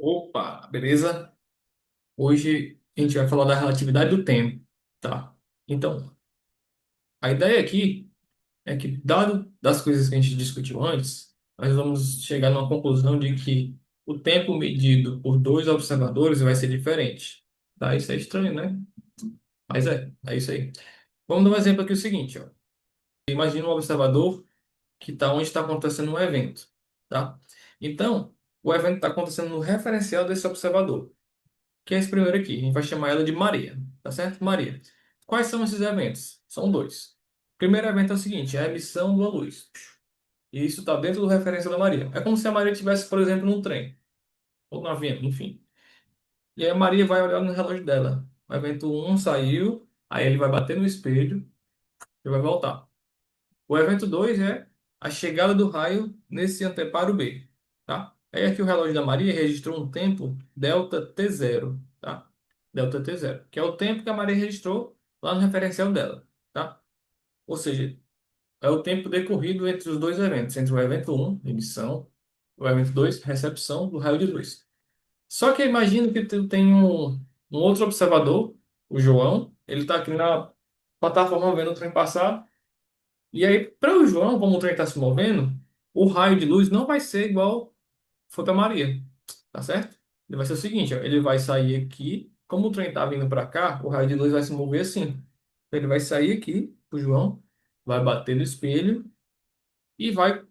Opa, beleza? Hoje a gente vai falar da relatividade do tempo, tá? Então, a ideia aqui é que, dado das coisas que a gente discutiu antes, nós vamos chegar numa conclusão de que o tempo medido por dois observadores vai ser diferente, tá? Isso é estranho, né? Mas é isso aí. Vamos dar um exemplo aqui o seguinte, ó. Imagina um observador que está onde está acontecendo um evento, tá? Então, o evento está acontecendo no referencial desse observador. Que é esse primeiro aqui. A gente vai chamar ela de Maria, tá certo? Maria. Quais são esses eventos? São dois. O primeiro evento é o seguinte, é a emissão da luz. E isso está dentro do referencial da Maria. É como se a Maria estivesse, por exemplo, num trem, ou no avião, enfim. E aí a Maria vai olhar no relógio dela. O evento um saiu, aí ele vai bater no espelho e vai voltar. O evento 2 é a chegada do raio nesse anteparo B, tá? Aí aqui o relógio da Maria registrou um tempo delta T0, tá? Delta T0, que é o tempo que a Maria registrou lá no referencial dela, tá? Ou seja, é o tempo decorrido entre os dois eventos, entre o evento um emissão, o evento 2 recepção do raio de luz. Só que imagina que tu tem um outro observador, o João, ele está aqui na plataforma vendo o trem passar, e aí, para o João, como o trem está se movendo, o raio de luz não vai ser igual foi para Maria, tá certo? Ele vai ser o seguinte, ó, ele vai sair aqui, como o trem está vindo para cá, o raio de luz vai se mover assim. Ele vai sair aqui, o João, vai bater no espelho e vai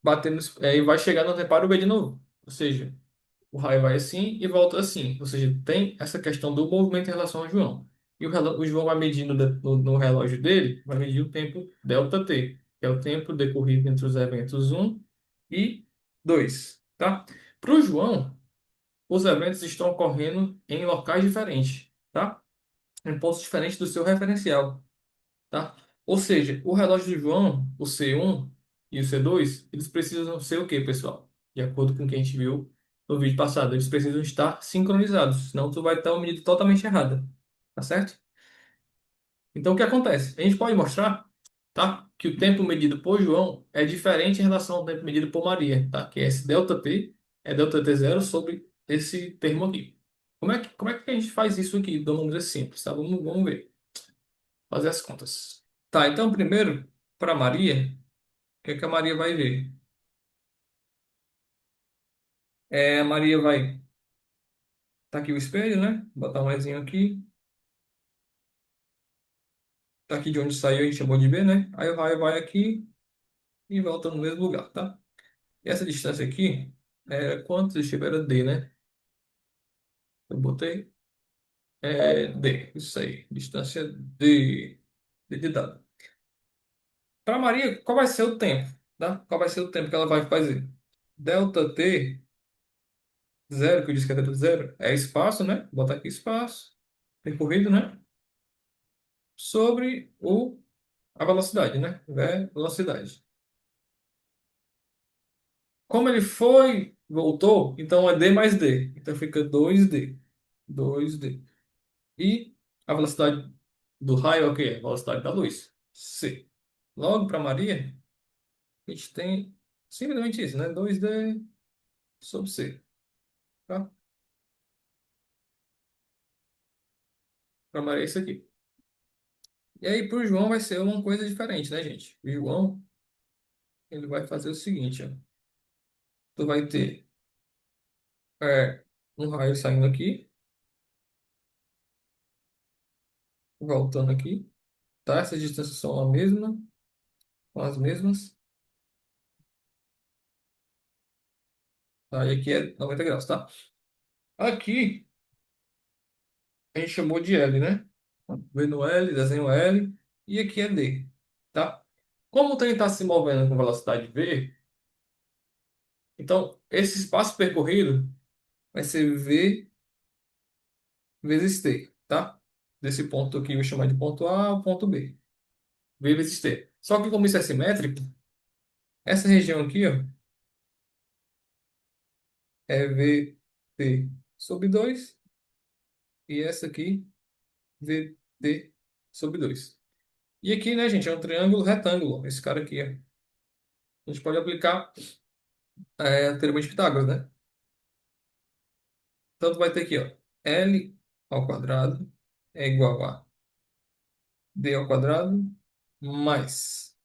bater e vai chegar no reparo B de novo. Ou seja, o raio vai assim e volta assim. Ou seja, tem essa questão do movimento em relação ao João. E o João vai medir no relógio dele, vai medir o tempo delta t, que é o tempo decorrido entre os eventos um e 2, tá? Para o João, os eventos estão ocorrendo em locais diferentes, tá? Em pontos diferentes do seu referencial, tá? Ou seja, o relógio do João, o C1 e o C2, eles precisam ser o quê, pessoal? De acordo com o que a gente viu no vídeo passado, eles precisam estar sincronizados, senão tu vai ter uma medida totalmente errada, tá certo? Então, o que acontece? A gente pode mostrar, tá? Que o tempo medido por João é diferente em relação ao tempo medido por Maria, tá? Que é esse delta t, é delta t zero sobre esse termo aqui. Como é que a gente faz isso aqui de uma maneira simples, tá? Vamos ver, fazer as contas. Tá, então primeiro, para Maria, o que é que a Maria vai ver? A Maria vai. Tá aqui o espelho, né? Botar um Ezinho aqui. Tá aqui de onde saiu, a gente chamou de B, né? Aí o raio vai aqui e volta no mesmo lugar, tá? E essa distância aqui, quanto deixa eu ver, era D, né? Eu botei. D, isso aí. Distância D. D de dado. Para Maria, qual vai ser o tempo? Tá? Qual vai ser o tempo que ela vai fazer? Delta T zero, que eu disse que é delta zero, é espaço, né? Botar aqui espaço. Percorrido, né? Sobre a velocidade, né? Velocidade. Como ele foi, voltou, então é d mais d. Então fica 2d. 2d. E a velocidade do raio é o quê? A velocidade da luz. C. Logo para Maria, a gente tem simplesmente isso, né? 2d sobre c. Tá? Para Maria é isso aqui. E aí para o João vai ser uma coisa diferente, né, gente? O João, ele vai fazer o seguinte, ó. Tu vai ter um raio saindo aqui, voltando aqui. Tá? Essas distâncias são a mesma, são as mesmas. Tá? E aqui é 90 graus, tá? Aqui a gente chamou de L, né? V no L, desenho L. E aqui é D, tá? Como o trem está se movendo com velocidade V, então esse espaço percorrido vai ser V vezes T, tá? Desse ponto aqui eu vou chamar de ponto A ao ponto B. V vezes T. Só que como isso é simétrico, essa região aqui, ó, é VT sobre 2 e essa aqui VT sobre 2. E aqui, né, gente, é um triângulo retângulo. Esse cara aqui, ó. A gente pode aplicar o teorema de Pitágoras, né? Então, tu vai ter aqui, ó, L ao quadrado é igual a D ao quadrado mais...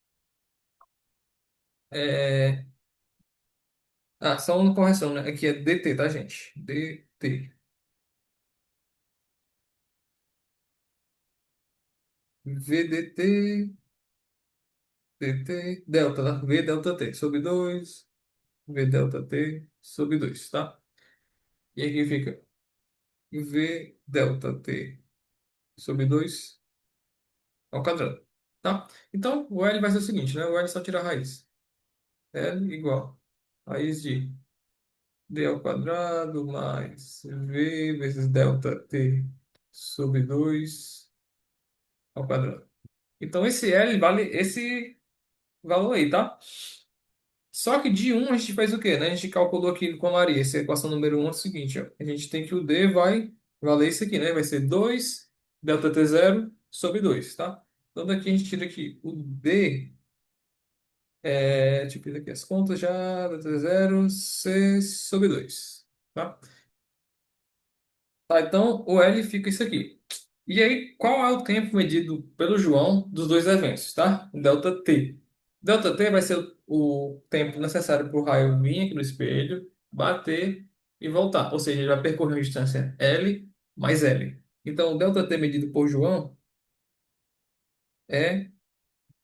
É... Ah, só uma correção, né? Aqui é dt, tá, gente? dt. VDT, dt, delta, tá? V delta t sobre 2 V delta t sobre 2, tá? E aqui fica V delta t sobre 2 ao quadrado, tá? Então, o L vai ser o seguinte, né? O L só tira a raiz. L igual a raiz de d ao quadrado mais V vezes delta t sobre 2 ao quadrado. Então, esse L vale esse valor aí, tá? Só que de um a gente faz o quê, né? A gente calculou aqui com a Maria. Essa equação número um é o seguinte, ó. A gente tem que o D vai valer isso aqui, né? Vai ser 2 delta t zero sobre 2, tá? Então daqui a gente tira aqui o D, deixa eu fazer aqui as contas já, delta t zero, C sobre 2, tá? Tá, então o L fica isso aqui. E aí, qual é o tempo medido pelo João dos dois eventos, tá? Delta T. Delta T vai ser o tempo necessário para o raio vir aqui no espelho, bater e voltar. Ou seja, ele vai percorrer uma distância L mais L. Então, o delta T medido por João é, vou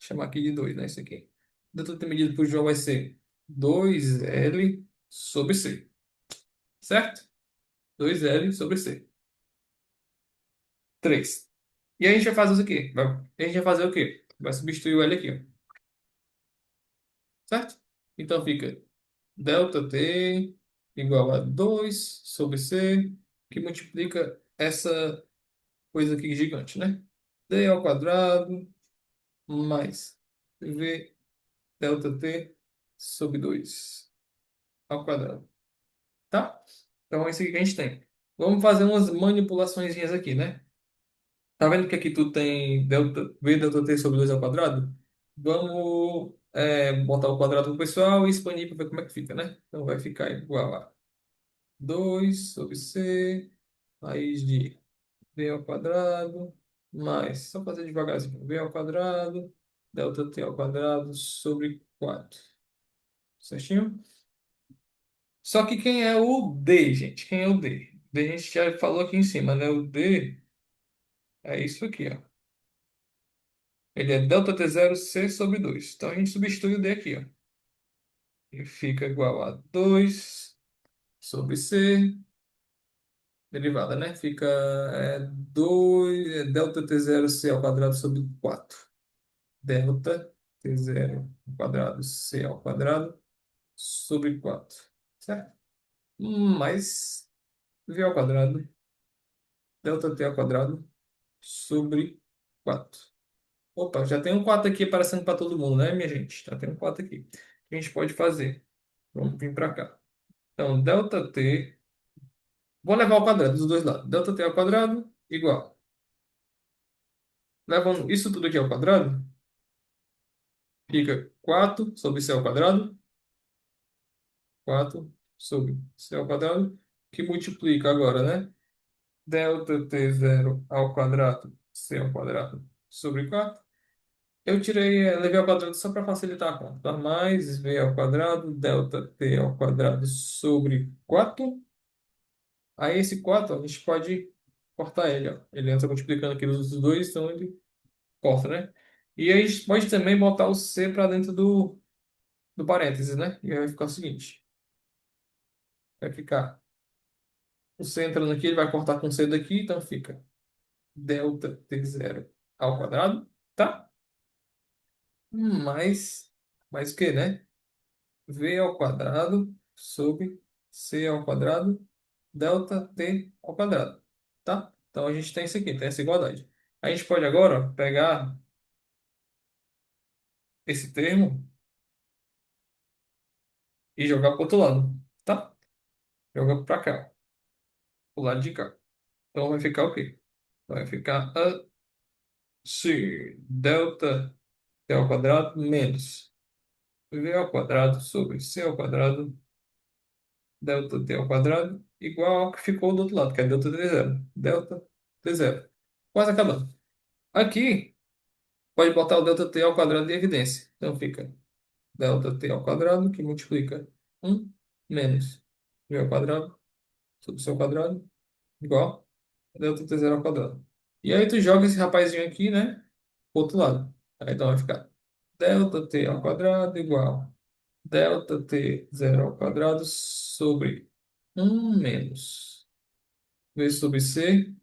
chamar aqui de 2, né? Isso aqui. O delta T medido por João vai ser 2L sobre C, certo? 2L sobre C. 3. E aí a gente vai fazer o quê? A gente vai fazer o quê? Vai substituir o L aqui, ó, certo? Então fica delta t igual a 2 sobre c, que multiplica essa coisa aqui gigante, né? D ao quadrado mais v delta t sobre 2 ao quadrado, tá? Então é isso aqui que a gente tem. Vamos fazer umas manipulações aqui, né? Tá vendo que aqui tu tem delta, v delta t sobre 2 ao quadrado? Vamos botar o quadrado pro pessoal e expandir para ver como é que fica, né? Então vai ficar igual a 2 sobre c raiz de v ao quadrado mais, só fazer devagarzinho, v ao quadrado, delta t ao quadrado sobre 4. Certinho? Só que quem é o d, gente? Quem é o d? D a gente já falou aqui em cima, né? O d é isso aqui, ó. Ele é delta t zero c sobre 2. Então a gente substitui o d aqui, ó. E fica igual a 2 sobre c, derivada, né? Fica 2, delta t zero c ao quadrado sobre 4. Delta t zero ao quadrado c ao quadrado sobre 4. Certo? Mais v ao quadrado, delta t ao quadrado sobre 4. Opa, já tem um 4 aqui aparecendo para todo mundo, né, minha gente? Já tem um 4 aqui. O que a gente pode fazer? Vamos vir para cá. Então, delta t, vou levar ao quadrado dos dois lados. Delta t ao quadrado igual. Levando isso tudo aqui ao quadrado, fica 4 sobre c ao quadrado. 4 sobre c ao quadrado, que multiplica agora, né? Delta t zero ao quadrado, c ao quadrado sobre 4. Eu tirei, levei ao quadrado só para facilitar a conta, tá? Mais v ao quadrado, delta t ao quadrado sobre 4. Aí esse 4 ó, a gente pode cortar ele, ó. Ele entra multiplicando aqui os dois, então ele corta, né? E aí a gente pode também botar o c para dentro do parênteses, né? E aí vai ficar o seguinte, vai ficar o c entrando aqui, ele vai cortar com c daqui, então fica delta t zero ao quadrado, tá? Mais o que, né? V ao quadrado sobre C ao quadrado, delta T ao quadrado, tá? Então a gente tem isso aqui, tem essa igualdade. A gente pode agora pegar esse termo e jogar para o outro lado, tá? Joga para cá, pro lado de cá. Então vai ficar o quê? Vai ficar assim, delta T ao quadrado menos V ao quadrado sobre C ao quadrado delta t ao quadrado igual ao que ficou do outro lado, que é delta t zero. Delta t zero. Quase acabando. Aqui, pode botar o delta t ao quadrado de evidência. Então fica delta t ao quadrado, que multiplica um menos v ao quadrado sobre c ao quadrado, igual a delta t zero ao quadrado. E aí tu joga esse rapazinho aqui, né, pro outro lado. Aí então vai ficar delta t ao quadrado igual delta t zero ao quadrado sobre um menos v sobre c,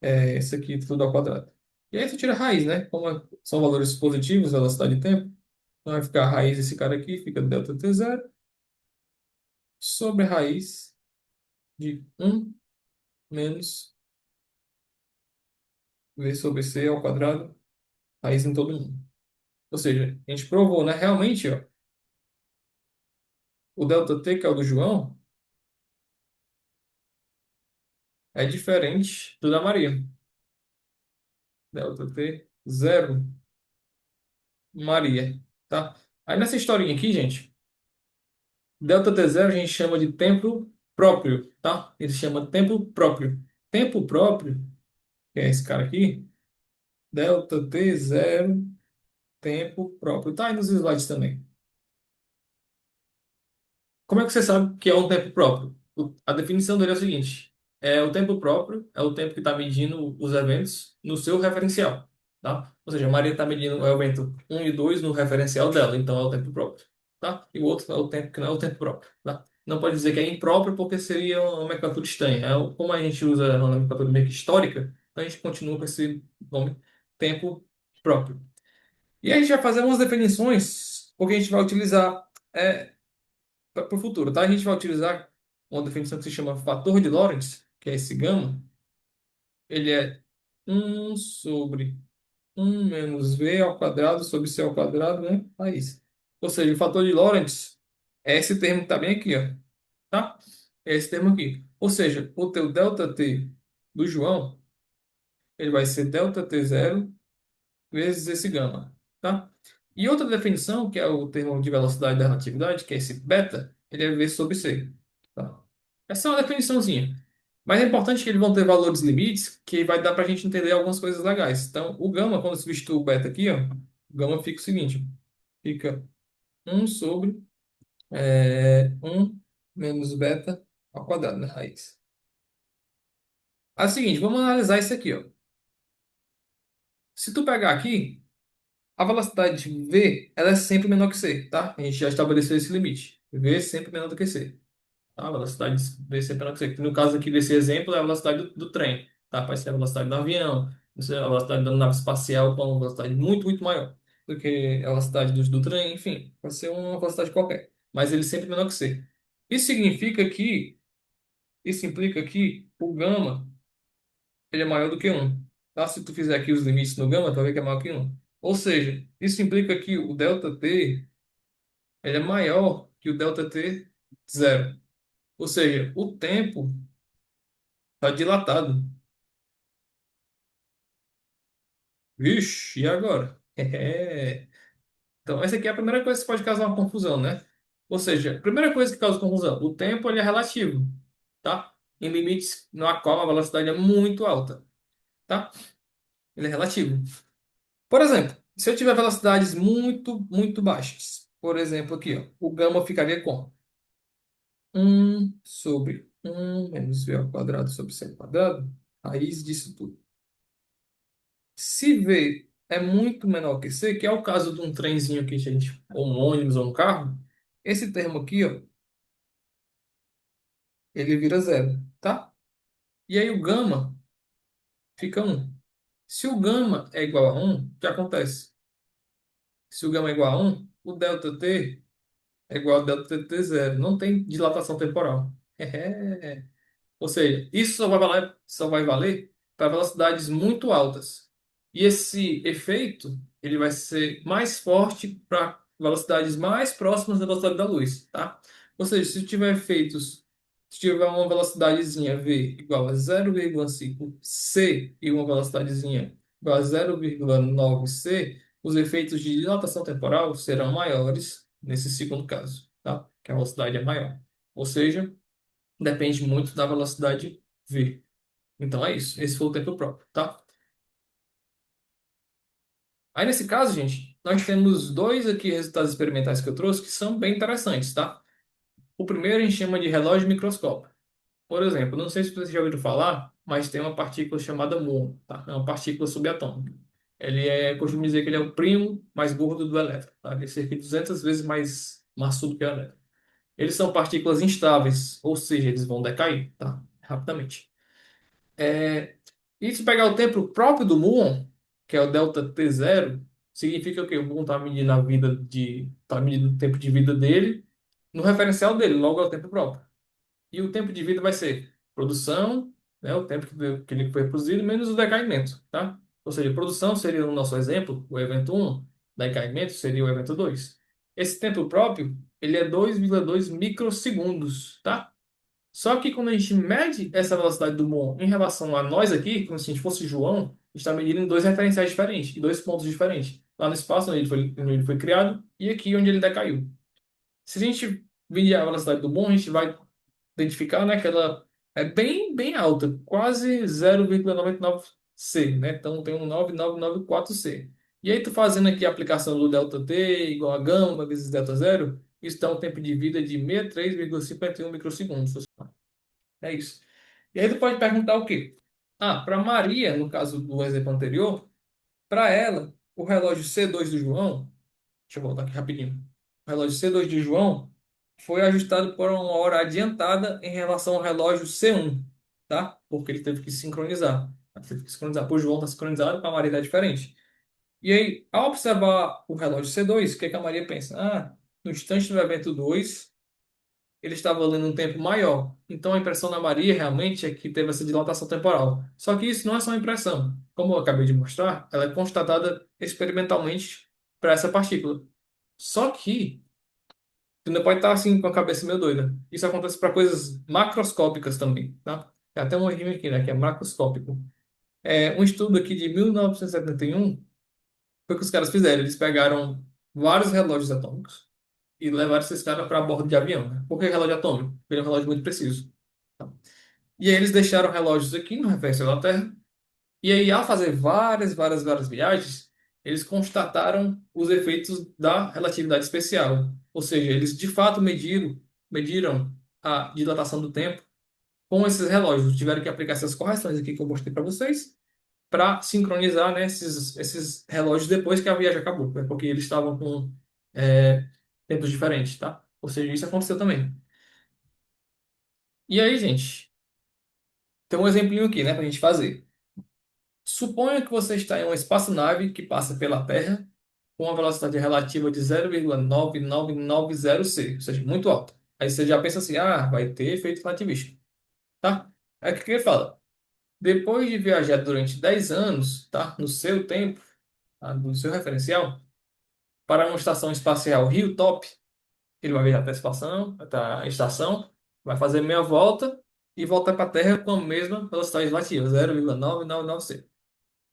esse aqui tudo ao quadrado. E aí tu tira a raiz, né? Como são valores positivos, velocidade e tempo, então vai ficar a raiz desse cara aqui, fica delta t zero sobre a raiz de um menos v sobre c ao quadrado, raiz em todo mundo. Ou seja, a gente provou, né? Realmente, ó, o delta t, que é o do João, é diferente do da Maria. Delta t zero Maria, tá? Aí nessa historinha aqui, gente, delta t zero a gente chama de tempo próprio, tá? Ele chama tempo próprio. Tempo próprio, que é esse cara aqui, delta t zero tempo próprio. Tá aí nos slides também. Como é que você sabe que é um tempo próprio? A definição dele é o seguinte: o tempo próprio é o tempo que está medindo os eventos no seu referencial, tá? Ou seja, a Maria está medindo o evento um e 2 no referencial dela, então é o tempo próprio, tá? E o outro é o tempo que não é o tempo próprio, tá? Não pode dizer que é impróprio porque seria uma nomenclatura estranha. Como a gente usa uma nomenclatura meio que histórica, então a gente continua com esse nome tempo próprio. E a gente vai fazer umas definições, porque a gente vai utilizar. Para o futuro, tá? A gente vai utilizar uma definição que se chama fator de Lorentz, que é esse gama. Ele é um sobre um menos v ao quadrado sobre c ao quadrado, né? Raiz. Ou seja, o fator de Lorentz é esse termo que está bem aqui, ó. Tá? É esse termo aqui. Ou seja, o teu delta t do João, ele vai ser delta t zero vezes esse gama, tá? E outra definição, que é o termo de velocidade da relatividade, que é esse beta, ele é V sobre C, tá? Essa é uma definiçãozinha. Mas é importante que eles vão ter valores limites, que vai dar para a gente entender algumas coisas legais. Então, o gama, quando se substitui o beta aqui, ó, o gama fica o seguinte, fica um sobre 1 menos beta ao quadrado, na raiz. É o seguinte, vamos analisar isso aqui, ó. Se tu pegar aqui, a velocidade de V, ela é sempre menor que c, tá? A gente já estabeleceu esse limite. V é sempre menor do que c. Tá? A velocidade de V é sempre menor que c. No caso aqui desse exemplo, é a velocidade do trem. Tá? Pode ser a velocidade do avião, pode ser a velocidade da nave espacial com uma velocidade muito, muito maior do que a velocidade do trem, enfim. Pode ser uma velocidade qualquer. Mas ele é sempre menor que c. Isso significa que, isso implica que o gama ele é maior do que um. Tá? Se tu fizer aqui os limites no gama, tu vai ver que é maior que um. Ou seja, isso implica que o delta t ele é maior que o delta t zero. Ou seja, o tempo está dilatado. Vixe, e agora? Então, essa aqui é a primeira coisa que pode causar uma confusão, né? Ou seja, a primeira coisa que causa confusão, o tempo ele é relativo, tá? Em limites na qual a velocidade é muito alta, tá? Ele é relativo. Por exemplo, se eu tiver velocidades muito, muito baixas, por exemplo, aqui, ó, o gama ficaria com um sobre um menos v ao quadrado sobre c ao quadrado, raiz disso tudo. Se v é muito menor que c, que é o caso de um trenzinho aqui, gente, ou um ônibus ou um carro, esse termo aqui, ó, ele vira zero, tá? E aí o gama fica um. Se o gama é igual a um, o que acontece? Se o gama é igual a um, o delta t é igual a delta t zero. Não tem dilatação temporal. Ou seja, isso só vai valer para velocidades muito altas. E esse efeito ele vai ser mais forte para velocidades mais próximas da velocidade da luz, tá? Ou seja, se tiver uma velocidadezinha v igual a 0,5 c e uma velocidadezinha igual a 0,9 c, os efeitos de dilatação temporal serão maiores nesse segundo caso, tá? Que a velocidade é maior. Ou seja, depende muito da velocidade v. Então é isso. Esse foi o tempo próprio, tá? Aí nesse caso, gente, nós temos dois aqui resultados experimentais que eu trouxe que são bem interessantes, tá? O primeiro a gente chama de relógio microscópio. Por exemplo, não sei se vocês já ouviram falar, mas tem uma partícula chamada muon, tá? É uma partícula subatômica. Costumo dizer que ele é o primo mais gordo do elétron, tá? Ele é cerca de 200 vezes mais maçudo que o elétron. Eles são partículas instáveis, ou seja, eles vão decair, tá? Rapidamente. É, E se pegar o tempo próprio do muon, que é o delta t zero, significa que o muon está medindo tá medindo o tempo de vida dele no referencial dele, logo é o tempo próprio. E o tempo de vida vai ser produção, né, o tempo que ele foi produzido, menos o decaimento, tá? Ou seja, produção seria no nosso exemplo, o evento um, decaimento seria o evento 2. Esse tempo próprio, ele é 2,2 microsegundos, tá? Só que quando a gente mede essa velocidade do muon em relação a nós aqui, como se a gente fosse João, a gente está medindo em dois referenciais diferentes, em dois pontos diferentes. Lá no espaço onde ele foi criado e aqui onde ele decaiu. Se a gente medir a velocidade do muon, a gente vai identificar, né, que ela é bem alta, quase 0,99 C, né? Então tem um 9994 C. E aí tu fazendo aqui a aplicação do ΔT igual a gama vezes delta zero, isso dá um tempo de vida de 63,51 microsegundos. É isso. E aí tu pode perguntar o quê? Ah, para Maria, no caso do exemplo anterior, para ela, o relógio C2 do João, deixa eu voltar aqui rapidinho. O relógio C2 de João foi ajustado por uma hora adiantada em relação ao relógio C1, tá? Porque ele teve que sincronizar. Ele teve que sincronizar. Para o João está sincronizado, para a Maria está diferente. E aí, ao observar o relógio C2, o que é que a Maria pensa? Ah, no instante do evento 2 ele estava lendo um tempo maior. Então a impressão da Maria realmente é que teve essa dilatação temporal. Só que isso não é só uma impressão. Como eu acabei de mostrar, ela é constatada experimentalmente para essa partícula. Só que tu não pode estar assim com a cabeça meio doida. Isso acontece para coisas macroscópicas também, tá? Tem até um regime aqui, né, que é macroscópico. Um estudo aqui de 1971 foi o que os caras fizeram. Eles pegaram vários relógios atômicos e levaram esses caras para bordo de avião, né? Por que relógio atômico? Porque ele é um relógio muito preciso. Tá? E aí eles deixaram relógios aqui no referencial da Terra. E aí, ao fazer várias viagens, eles constataram os efeitos da relatividade especial. Ou seja, eles de fato mediram a dilatação do tempo com esses relógios. Tiveram que aplicar essas correções aqui que eu mostrei para vocês para sincronizar, né, esses relógios depois que a viagem acabou, né? Porque eles estavam com tempos diferentes, tá? Ou seja, isso aconteceu também. E aí, gente, tem um exemplinho aqui, né, para a gente fazer. Suponha que você está em uma espaçonave que passa pela Terra com uma velocidade relativa de 0,9990 C, ou seja, muito alta. Aí você já pensa assim, ah, vai ter efeito relativístico, tá? Aí o que ele fala? Depois de viajar durante 10 anos, tá? No seu tempo, tá? No seu referencial, para uma estação espacial Hilltop, ele vai viajar até a estação, vai fazer meia volta e voltar para a Terra com a mesma velocidade relativa, 0,999 C.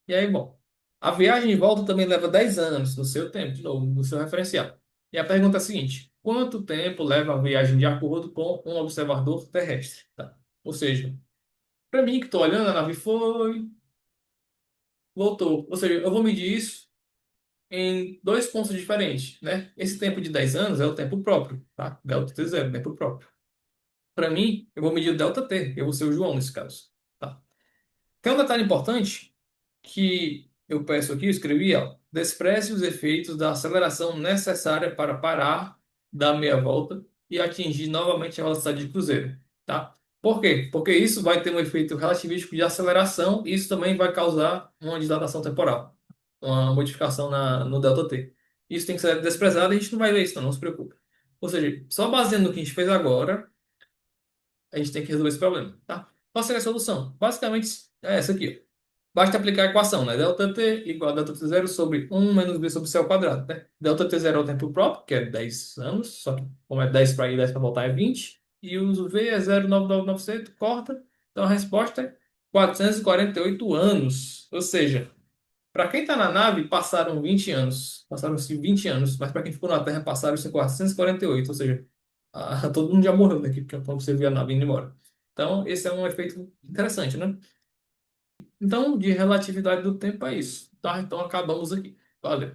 E aí, bom, a viagem de volta também leva 10 anos no seu tempo, de novo, no seu referencial. E a pergunta é a seguinte: quanto tempo leva a viagem de acordo com um observador terrestre? Tá? Ou seja, para mim que estou olhando, a nave foi, voltou. Ou seja, eu vou medir isso em dois pontos diferentes, né? Esse tempo de 10 anos é o tempo próprio, tá? Delta T zero, tempo próprio. Para mim, eu vou medir o delta T, eu vou ser o João nesse caso, tá? Tem um detalhe importante que eu peço aqui, eu escrevi, ó, despreze os efeitos da aceleração necessária para parar, dar meia volta e atingir novamente a velocidade de cruzeiro, tá? Por quê? Porque isso vai ter um efeito relativístico de aceleração e isso também vai causar uma dilatação temporal, uma modificação no ΔT. Isso tem que ser desprezado e a gente não vai ver isso, não se preocupe. Ou seja, só baseando no que a gente fez agora, a gente tem que resolver esse problema, tá? Qual seria a solução? Basicamente é essa aqui, ó. Basta aplicar a equação, né? Delta t igual a delta t zero sobre um menos b sobre c ao quadrado, né? Delta t zero é o tempo próprio, que é 10 anos, só que como é 10 para ir, 10 para voltar é 20. E o v é 0,999, corta. Então a resposta é 448 anos. Ou seja, para quem está na nave, passaram 20 anos. Passaram-se 20 anos, mas para quem ficou na Terra, passaram-se 448. Ou seja, todo mundo já morreu daqui, porque quando você vê a nave indo embora. Então, esse é um efeito interessante, né? Então, de relatividade do tempo é isso. Tá, então acabamos aqui. Valeu.